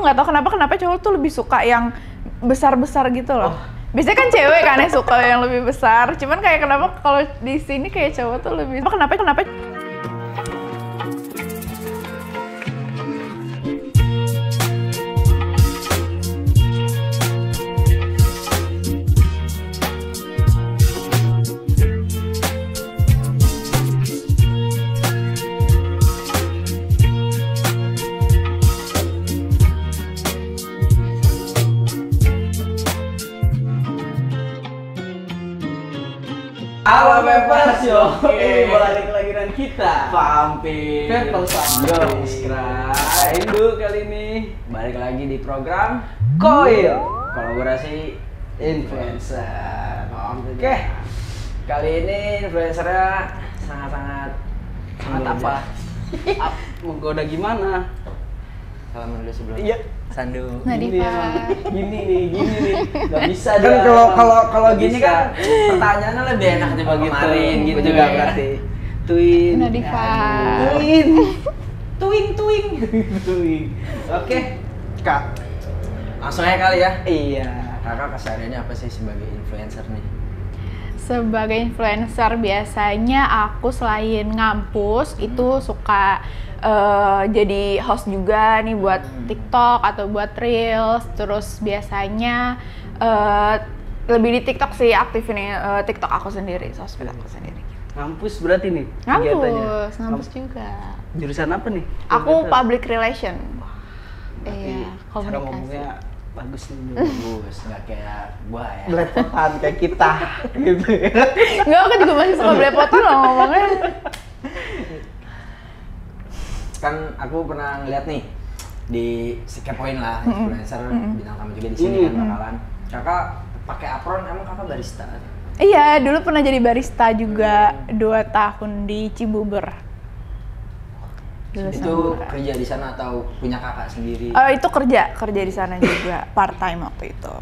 nggak tahu kenapa cowok tuh lebih suka yang besar-besar gitu loh. Biasanya kan cewek kan yang suka yang lebih besar. Cuman kayak kenapa kalau di sini kayak cowok tuh lebih kenapa? Halo Pepers, balik lagi dengan kita Vampir Pepers subscribe Indu kali ini balik lagi di program Koil kolaborasi influencer. Oke, kali ini influencernya sangat apa? Menggoda gimana? Salaman dulu sebelum. Iya. Sandu. Nadifa. Gini nih, nggak bisa Kan dia. kalau gini bisa. kan pertanyaannya lebih enak dibagi kemarin gitu juga ya. berarti. Tuin. Nadifa. Tuing. Oke, Kak. Langsung aja kali ya. Iya. Kakak kesehariannya apa sih sebagai influencer nih? Sebagai influencer biasanya aku selain ngampus itu suka jadi host juga nih buat TikTok atau buat Reels. Terus biasanya lebih di TikTok sih aktif ini TikTok aku sendiri, sosmed aku sendiri. Ngampus berarti nih kegiatannya. Ngampus juga. Jurusan apa nih? Aku public relation. Iya, cara komunikasi. ngomongnya bagus nih. Bagus, nggak kayak gua ya. Belepotan kayak kita gitu ya. Enggak, aku juga masih suka belepotan loh ngomongnya. Kan aku pernah ngeliat nih di Kepoin lah influencer bintang tamu juga di sini kan bakalan. Kakak pakai apron, emang kakak barista? Iya, dulu pernah jadi barista juga 2 tahun di Cibubur. Itu kerja di sana atau punya kakak sendiri? Itu kerja di sana juga part time waktu itu.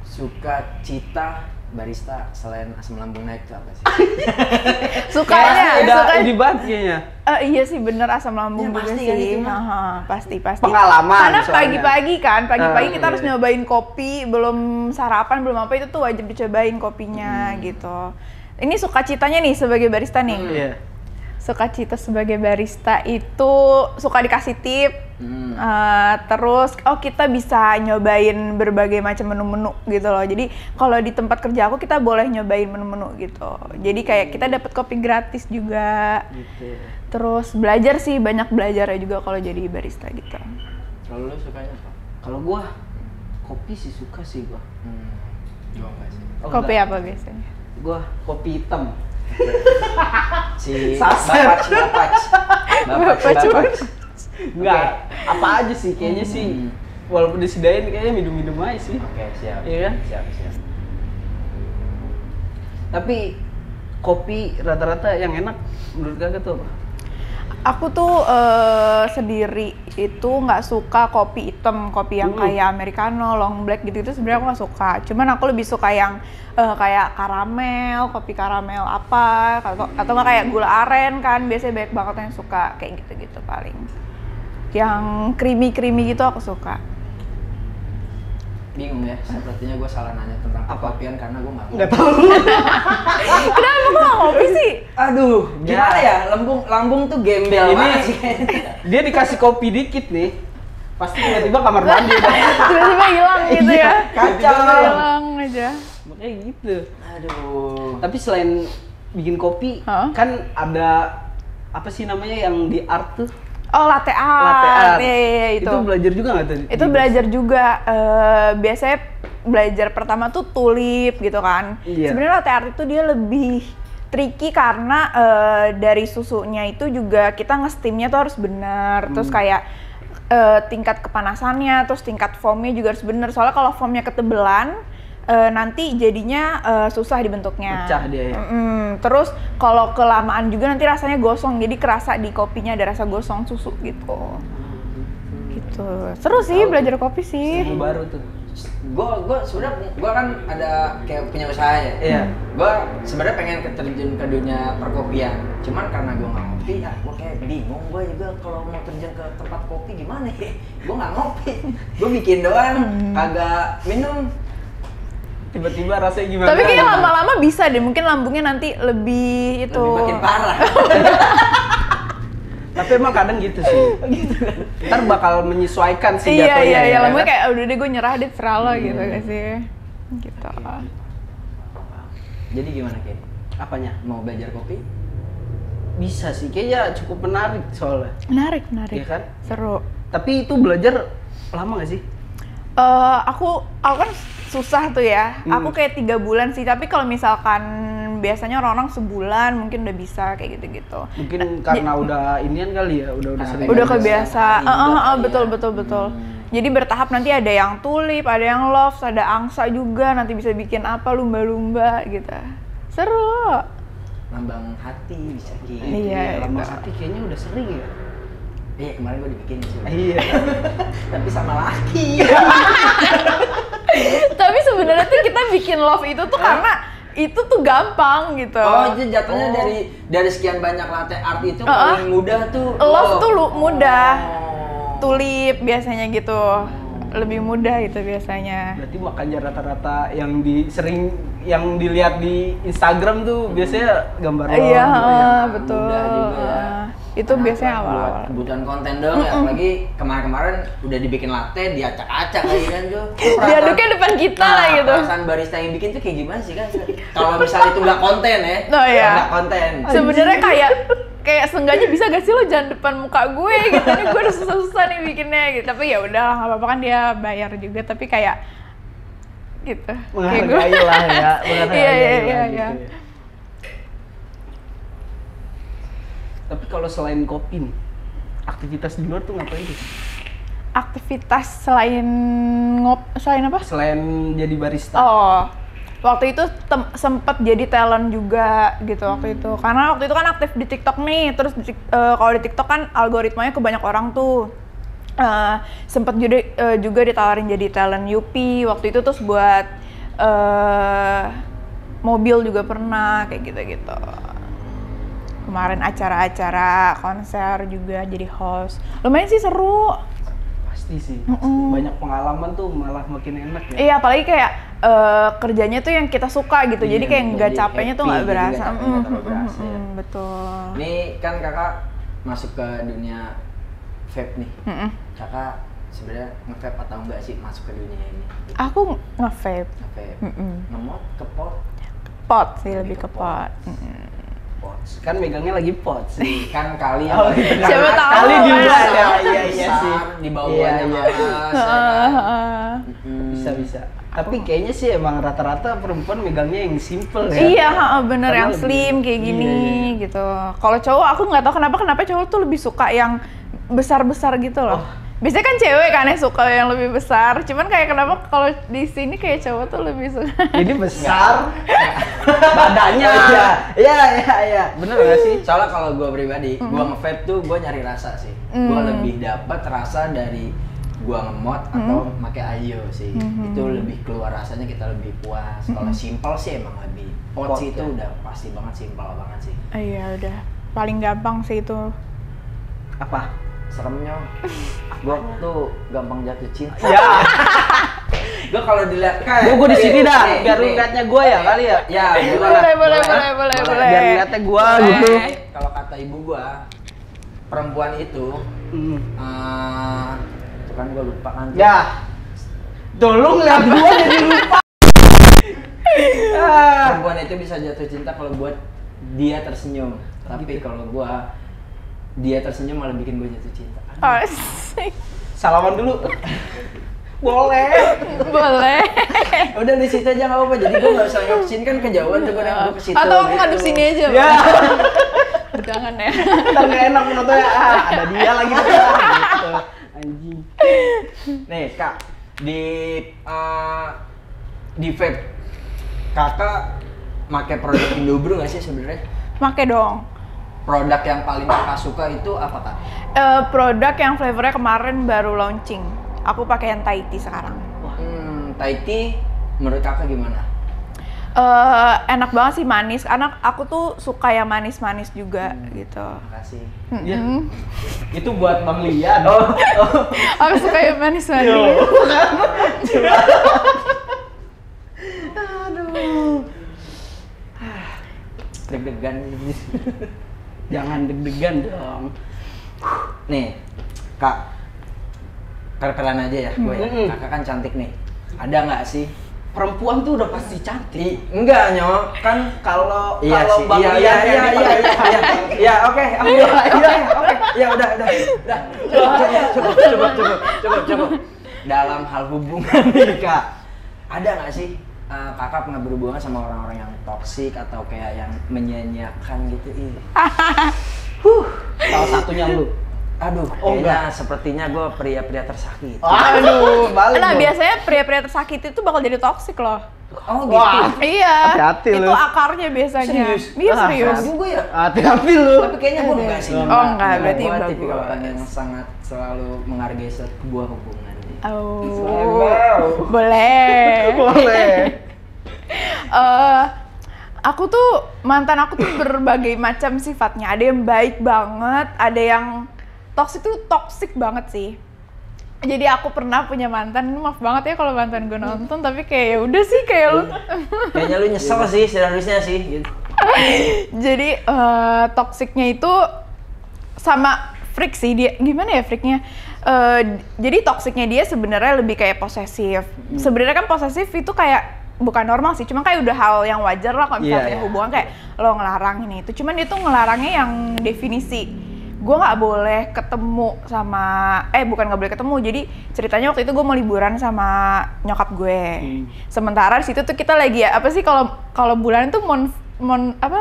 Suka cita barista selain asam lambung naik itu apa sih? Sukanya, Udah ini banget kayaknya. iya sih bener asam lambung Ya, juga pasti sih. kan itu mah. Pasti. Pengalaman Karena soalnya. pagi-pagi kita Iya. harus nyobain kopi, belum sarapan, belum apa itu tuh wajib dicobain kopinya gitu. Ini sukacitanya nih sebagai barista nih. Iya. Sukacita sebagai barista itu suka dikasih tip, terus kita bisa nyobain berbagai macam menu-menu gitu loh. Jadi kalau di tempat kerja aku kita boleh nyobain menu-menu gitu. Jadi kayak kita dapat kopi gratis juga. Gitu. Terus belajar sih, banyak belajarnya juga kalau jadi barista gitu. Kalau lu sukanya apa? Kalau gua kopi sih suka sih gua. Gua enggak sih. Kopi enggak. apa biasanya? Gua kopi hitam. Si Saset. Bapak. Enggak, apa aja sih kayaknya sih. Walaupun disediain kayaknya minum-minum aja sih. Oke, siap. Iya kan? Siap. Tapi kopi rata-rata yang enak menurut kakak tuh apa? Aku tuh sendiri itu nggak suka kopi hitam, kopi yang kayak americano, long black gitu sebenarnya aku nggak suka. Cuman aku lebih suka yang kayak karamel, kopi karamel apa, atau nggak kayak gula aren kan, biasanya banyak banget yang suka kayak gitu-gitu paling. Yang creamy gitu aku suka. Bingung ya, sepertinya gue salah nanya tentang kopian karena gue Nggak tahu. Kenapa kok nggak ngopi sih? Aduh, gimana ya? Lambung tuh gembel Ini banget sih. dia dikasih kopi dikit nih, pasti tiba-tiba kamar mandi. Tiba-tiba hilang gitu ya? Kacau. Hilang aja. Makanya gitu. Aduh. Tapi selain bikin kopi, kan ada apa sih namanya yang di art tuh? Oh, latte Latte art. art. Iya, itu. Itu belajar juga nggak tuh? Itu belajar juga. Biasanya belajar pertama tuh tulip gitu kan. Iya. Sebenarnya latte art itu dia lebih tricky karena dari susunya itu juga kita nge-steamnya tuh harus benar. Terus kayak tingkat kepanasannya, terus tingkat foamnya juga harus benar. Soalnya kalau foamnya ketebelan, nanti jadinya susah dibentuknya. Pecah dia ya. Terus kalau kelamaan juga nanti rasanya gosong, jadi kerasa di kopinya ada rasa gosong susu gitu. Gitu. Seru sih belajar kopi sih. Ilmu baru tuh. gue sebenarnya gue kan ada kayak punya usaha ya. Iya. Gue sebenarnya pengen terjun ke dunia perkopian. Cuman karena gue nggak ngopi, gue kayak bingung. Gue juga kalau mau terjun ke tempat kopi gimana ya? Gue nggak ngopi. Gue bikin doang, kagak minum. Tiba-tiba rasanya gimana? Tapi kayaknya lama-lama bisa deh, mungkin lambungnya nanti lebih itu. Lebih makin parah. Tapi emang kadang gitu sih. Gitu kan. Ntar bakal menyesuaikan sih jatuhnya. Iya, ya, lambungnya kan? kayak udah deh gue nyerah deh terserah lo gitu gak sih? Gitu. Jadi gimana Ken? Apanya? Mau belajar kopi? Bisa sih, kayaknya cukup menarik soalnya. Menarik. Iya kan? Seru. Tapi itu belajar lama gak sih? Aku kan susah tuh ya. Aku kayak 3 bulan sih. Tapi kalau misalkan biasanya orang sebulan mungkin udah bisa kayak gitu-gitu. Mungkin karena udah inian kali ya, udah sering. Udah kebiasa. Betul. Betul. Jadi bertahap nanti ada yang tulip, ada yang love, ada angsa juga. Nanti bisa bikin apa lumba-lumba gitu. Seru. Lambang hati bisa gitu. Iya. Lambang hati kayaknya udah sering ya. Iya kemarin gue dibikin sih. Iya. Tapi sama laki. Tapi sebenarnya tuh kita bikin love itu tuh karena itu tuh gampang gitu. Oh, jadi jatuhnya dari sekian banyak latte art itu paling mudah tuh love tuh mudah. Oh. Tulip biasanya gitu. Lebih mudah itu biasanya. Berarti makanya rata-rata yang yang dilihat di Instagram tuh biasanya gambar lo. Iya, gitu ya. betul. Mudah juga ya. Itu Nah, biasanya buat awal-awal. kebutuhan konten dong ya, apalagi kemarin-kemarin udah dibikin latte, diacak-acak lagi kan tuh. Diaduknya depan kita lah gitu. Perasaan barista yang bikin tuh kayak gimana sih kan? Kalau misalnya itu nggak konten ya, Oh, iya. nggak konten. Sebenarnya kayak seenggaknya bisa gak sih lo jangan depan muka gue gitu. Ini gue udah susah-susah nih bikinnya gitu. Tapi ya udah nggak apa-apa kan dia bayar juga. Tapi kayak gitu. Menghargai lah ya. Iya. Tapi kalau selain kopi nih, aktivitas di luar tuh ngapain sih? Aktivitas selain apa? Selain jadi barista. Oh, waktu itu sempet jadi talent juga gitu waktu itu. Karena waktu itu kan aktif di TikTok nih. Terus kalau di TikTok kan algoritmanya ke banyak orang tuh. Sempet juga ditawarin jadi talent Yupi. Waktu itu terus buat mobil juga pernah kayak gitu-gitu. Kemarin acara-acara konser juga jadi host. Lumayan sih seru. Pasti sih. Banyak pengalaman tuh malah makin enak ya. Iya, apalagi kayak kerjanya tuh yang kita suka gitu. Jadi kayak nggak capeknya tuh nggak berasa. Betul. Ini kan kakak masuk ke dunia vape nih. Kakak sebenarnya nge-vape atau enggak sih masuk ke dunia ini? Aku nge-vape. Nge-mod ke pot? Pot sih, lebih ke pot. Pots. Kan megangnya lagi pot sih. Kan kali ya. Siapa tahu. Kali di kan? luar ya. Iya sih. Di bawahnya Bisa. Tapi kayaknya sih emang rata-rata perempuan megangnya yang simple ya. Iya, bener, Karena yang lebih- slim kayak gini Iya. gitu. Kalau cowok aku nggak tahu kenapa cowok tuh lebih suka yang besar-besar gitu loh. Biasanya kan cewek kan yang suka yang lebih besar. Cuman kayak kenapa kalau di sini kayak cowok tuh lebih suka. Jadi besar badannya. Iya. Bener gak sih? Soalnya kalau gue pribadi, gue nge-vape tuh gue nyari rasa sih. Gue lebih dapat rasa dari gue nge-mod atau pakai Ayo sih. Itu lebih keluar rasanya, kita lebih puas. Kalau simple sih emang lebih pot sih, itu udah pasti banget simple banget sih. Iya udah paling gampang sih itu. Apa? Seremnya gue tuh gampang jatuh cinta. Ya. Gue kalau dilihat kayak Gue di sini dah, nih, biar lu nih. liatnya gue ya kali ya. Ya, Boleh. Biar liatnya gue gitu. Kalau kata ibu gue, perempuan itu itu kan gue lupa kan. Ya. Tuh lu ngeliat gue jadi lupa. Perempuan itu bisa jatuh cinta kalau buat dia tersenyum. Tapi kalau gua dia tersenyum malah bikin gua jatuh cinta. Asik. Salaman dulu. Boleh. Udah di situ aja nggak apa-apa. Jadi gua nggak usah ngop sini kan kejauhan tuh gua ke situ. Atau aku ngadep sini aja. Ya. Jangan ya. Ntar nggak enak menontonnya. Ada dia lagi tuh. Gitu. Anjing. Nih kak, di vape kakak pakai produk Indobrew nggak sih sebenarnya? Make dong. Produk yang paling kakak suka itu apa kak? Produk yang flavornya kemarin baru launching. Aku pakai yang Thai tea sekarang. Thai tea menurut kakak gimana? Enak banget sih, manis. Karena aku tuh suka yang manis-manis juga gitu. Makasih. Ya. Itu buat Bang Lian. Aku suka yang manis-manis. Aduh. Deg-degan. Jangan deg-degan dong. Nih, Kak. Pel-pelan aja ya gue ya. Kakak kan cantik nih. Ada nggak sih? Perempuan tuh udah pasti cantik. Enggak, Nyok. Kan Kalau sih. Bang Lian Iya, oke. Ya udah. Cukup. Dalam hal hubungan nih, Kak. Ada nggak sih kakak pernah berhubungan sama orang-orang yang toksik atau kayak yang menyanyiakan gitu? Salah satunya lu. Aduh, kayaknya sepertinya gue pria-pria tersakiti. Aduh, balik. Nah, biasanya pria-pria tersakiti itu bakal jadi toksik loh. Oh gitu? Wah. Iya. Hati-hati itu lu. akarnya biasanya. Serius? Iya, serius. Serem juga ya? Hati-hati lu. Tapi kayaknya gue enggak sih. Oh, enggak, berarti Gue bagus. tipikal orang yang sangat selalu menghargai sebuah hubungan. Oh, boleh. Aku tuh, mantan aku tuh berbagai macam sifatnya. Ada yang baik banget, ada yang toksik banget sih. Jadi aku pernah punya mantan, maaf banget ya kalau mantan gue nonton, tapi kayak ya udah sih kayak lu. Kayaknya lu nyesel sih seharusnya sih. Gitu. Jadi toksiknya itu sama freak sih dia. Gimana ya freaknya? Jadi toksiknya dia sebenarnya lebih kayak posesif. Sebenarnya kan posesif itu kayak bukan normal sih, cuma kayak udah hal yang wajar lah kalau misalnya hubungan kayak lo ngelarang ini itu. Cuman dia tuh ngelarangnya yang definisi. Gue nggak boleh ketemu sama, bukan nggak boleh ketemu. Jadi ceritanya waktu itu gue mau liburan sama nyokap gue. Sementara di situ tuh kita lagi apa sih kalau bulan itu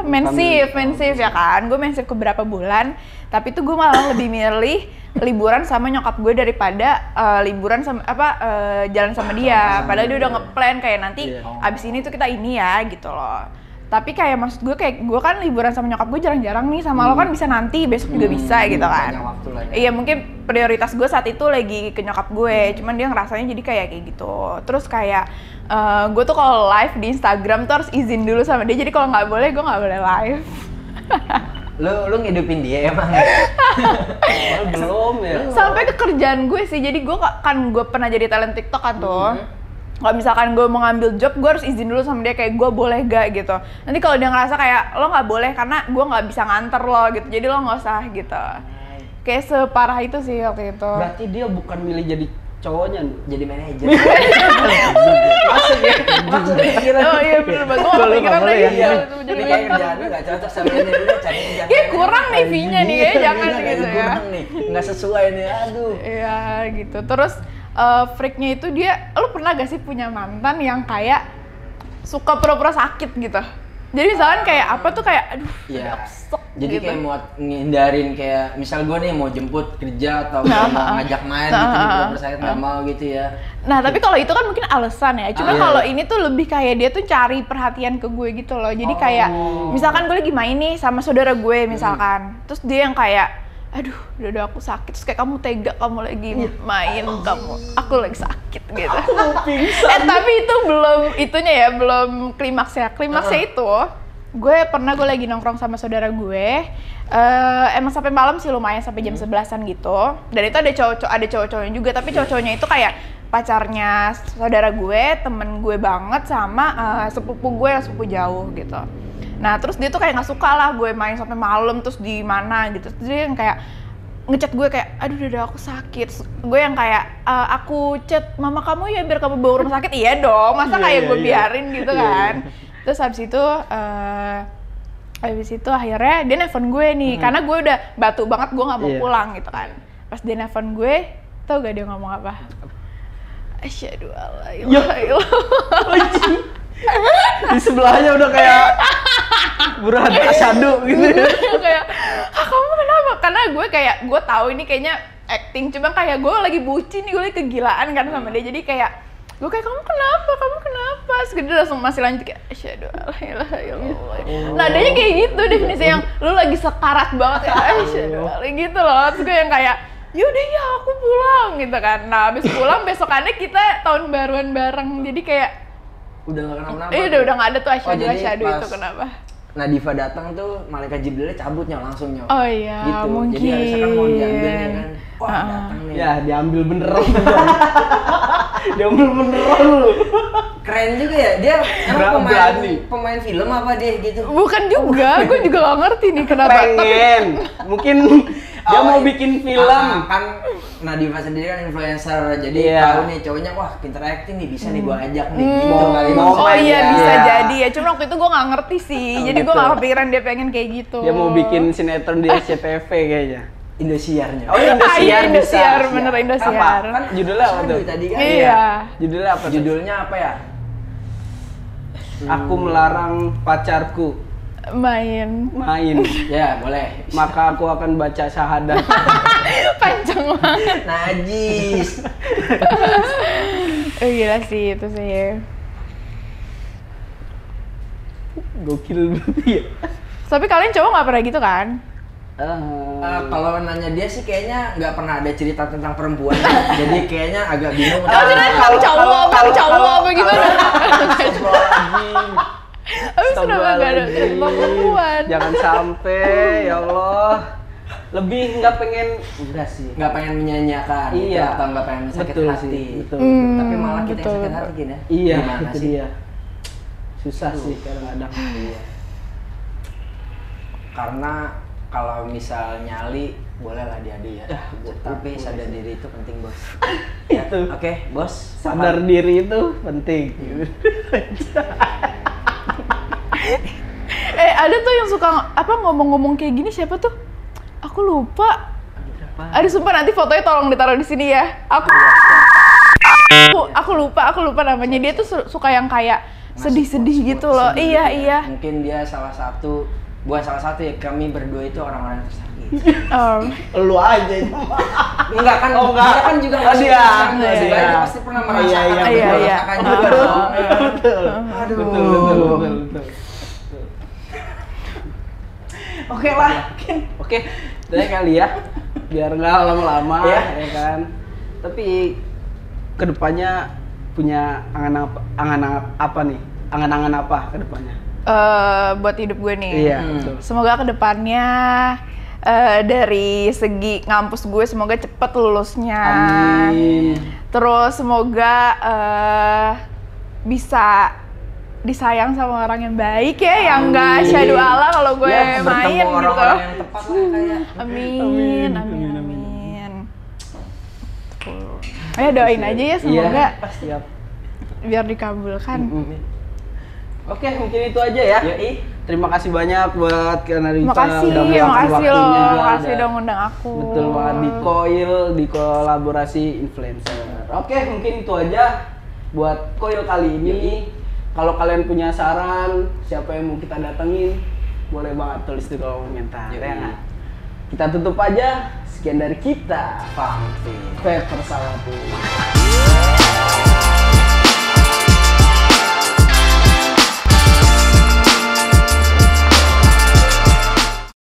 mensif ya kan. Gue mensif ke beberapa bulan, tapi tuh gue malah lebih milih liburan sama nyokap gue daripada liburan sama jalan sama dia. Padahal dia udah ngeplan kayak nanti abis ini tuh kita ini ya gitu loh. Tapi kayak maksud gue kayak gue kan liburan sama nyokap gue jarang-jarang nih, sama lo kan bisa nanti besok juga bisa gitu kan. Iya, mungkin prioritas gue saat itu lagi ke nyokap gue, cuman dia ngerasanya jadi kayak gitu. Terus kayak gue tuh kalau live di Instagram tuh harus izin dulu sama dia, jadi kalau nggak boleh gue nggak boleh live. Lu ngidupin dia emang? Belum ya. Sampai ke kerjaan gue sih, jadi gue pernah jadi talent TikTok kan tuh. Kalau misalkan gue mau ngambil job, gue harus izin dulu sama dia kayak gue boleh gak gitu. Nanti kalau dia ngerasa kayak lo nggak boleh karena gue nggak bisa nganter lo gitu, jadi lo nggak usah gitu. Kayak separah itu sih waktu itu. Berarti dia bukan milih jadi cowoknya, jadi manajer. Maksudnya gila. Oh iya bener banget, gue gak kepikiran lagi. Jadi kayak kerjaan lu gak cocok sama ini, udah cari kerjaan. Kayak kurang nih V-nya nih, kayaknya jangan gitu ya. Kurang nih, nggak sesuai nih, aduh. Iya gitu, terus freaknya itu dia, lu pernah gak sih punya mantan yang kayak suka pura-pura sakit gitu? Jadi misalkan kayak apa tuh kayak aduh sok jadi gitu. kayak mau ngindarin kayak misal gue nih mau jemput kerja atau mau ngajak main gitu pura-pura sakit nggak mau gitu ya. Nah tapi kalau itu kan mungkin alasan ya, cuma kalau ini tuh lebih kayak dia tuh cari perhatian ke gue gitu loh. Jadi kayak misalkan gue lagi main nih sama saudara gue misalkan, terus dia yang kayak aduh udah aku sakit, terus kayak kamu tega, kamu lagi main, aku lagi sakit gitu. Tapi itu belum klimaksnya. Klimaksnya itu gue lagi nongkrong sama saudara gue, emang sampai malam sih, lumayan sampai jam 11-an gitu. Dan itu ada cowok-cowoknya juga, tapi cowok-cowoknya itu kayak pacarnya saudara gue, temen gue banget sama sepupu gue yang sepupu jauh gitu. Nah terus dia tuh kayak nggak suka lah gue main sampai malam terus di mana gitu. Terus dia yang kayak ngechat gue kayak aduh udah aku sakit. Gue yang kayak aku chat mama kamu ya biar kamu bawa rumah sakit. Iya dong, masa kayak gue biarin gitu kan. Terus habis itu akhirnya dia nelfon gue nih, karena gue udah batu banget gue nggak mau pulang gitu kan. Pas dia nelfon gue, tau gak dia ngomong apa? Asyhadu alla ilaha illallah. Di sebelahnya udah kayak Burhan Asyadu gitu ya. Kayak, kamu kenapa? Karena gue tahu ini kayaknya acting, cuma kayak gue lagi bucin nih, gue lagi kegilaan kan sama dia. Jadi kayak gue kayak kamu kenapa? Segede langsung masih lanjut kayak asyhadu alla ilaha illallah. Nadanya kayak gitu definisi yang lu lagi sekarat banget ya asyhadu alla gitu loh. Terus gue yang kayak yaudah ya aku pulang gitu kan. Nah habis pulang besokannya kita tahun baruan bareng, jadi kayak Udah gak kenapa-napa? iya udah nggak ada tuh asyhadu jadi asyhadu pas itu kenapa. Nadifa datang tuh malaikat Jibrilnya cabutnya langsung nyok. Oh iya, gitu. mungkin. Jadi harusnya kan mau diambil ya kan. Wah, datang nih. Ya, diambil beneran. Diambil beneran lu. Keren juga ya. Dia emang Berani. pemain film apa dia gitu? Bukan juga, gue juga gak ngerti nih kenapa. Pengen. Mungkin dia mau bikin film. Kan Nadifa sendiri kan influencer, jadi Iya. tahu nih cowoknya, wah pinter acting nih, bisa nih gua ajak nih, gitu kali mau Oh maksudnya. iya ya. bisa jadi ya, cuma waktu itu gue gak ngerti sih, Oh, jadi gue gitu. gak kepikiran dia pengen kayak gitu. Dia mau bikin sinetron di SCTV kayaknya. Indosiarnya. Oh iya, Ah, iya, Indosiar, bisa. bener, Indosiar. Apa? Kan judulnya apa tuh? Tadi kan. Iya. Judulnya apa? tuh? Judulnya apa ya? Aku melarang pacarku Main. main. Ya, boleh. Maka aku akan baca syahadat. Panjang banget. Najis. Gila sih itu sih. Gokil berarti ya. Tapi kalian cowok gak pernah gitu kan? Kalau nanya dia sih kayaknya nggak pernah ada cerita tentang perempuan. Jadi kayaknya agak bingung. Oh kirain bang cowok apa gimana? Tapi kenapa gak ada cerita perempuan? Jangan sampai, ya Allah. Lebih nggak pengen, enggak sih. Nggak pengen menyanyiakan gitu, Iya. atau nggak pengen sakit Betul hati. sih, betul. Tapi malah kita yang betul, sakit betul. hati gini ya. Iya, Gimana itu sih? dia. Susah sih kadang-kadang. Iya. Karena kalau misal nyali bolehlah diadu ya. Tapi sadar diri itu penting bos. Ya, Itu. Oke bos. Sadar diri itu penting. Ada tuh yang suka apa ngomong-ngomong kayak gini, siapa tuh? Aku lupa. Ada sumpah, nanti fotonya tolong ditaruh di sini ya. Aku lupa namanya. Dia tuh suka yang kayak sedih-sedih gitu loh. Iya. Mungkin dia salah satu, bukan salah satu ya, kami berdua itu orang-orang yang tersakiti. Lu aja. Enggak kan, Oh, enggak. dia kan juga Oh, ngasih dia. pesan, Iya, dia iya. pasti pernah merasakan Iya, apa iya, yang iya. merasakan juga Betul. dong. Betul. Aduh. Betul. Oke lah. Oke, udah kali ya. Biar nggak lama-lama, Iya. ya kan. Tapi kedepannya punya angan-angan apa nih? Angan-angan apa kedepannya? Buat hidup gue nih. Iya, betul. Semoga kedepannya dari segi ngampus gue semoga cepet lulusnya. Amin. Terus semoga bisa disayang sama orang yang baik ya, yang nggak syahdu Allah kalau gue Ya, main bertemu gitu. orang-orang yang tepat lah kayak. Amin. Ayo doain aja ya, semoga Iya, siap. biar dikabulkan. Oke, mungkin itu aja ya. Yoi. Terima kasih banyak buat Kak Narita Makasih, udah meluangkan makasih waktunya loh, juga, makasih udah- udah ngundang aku. Betul banget, di Koil, di kolaborasi influencer. Oke, mungkin itu aja buat Koil kali ini. Kalau kalian punya saran, siapa yang mau kita datengin, boleh banget tulis di kolom komentar. Ya nggak? Kita tutup aja. Sekian dari kita. Pamit. Paper Salatu.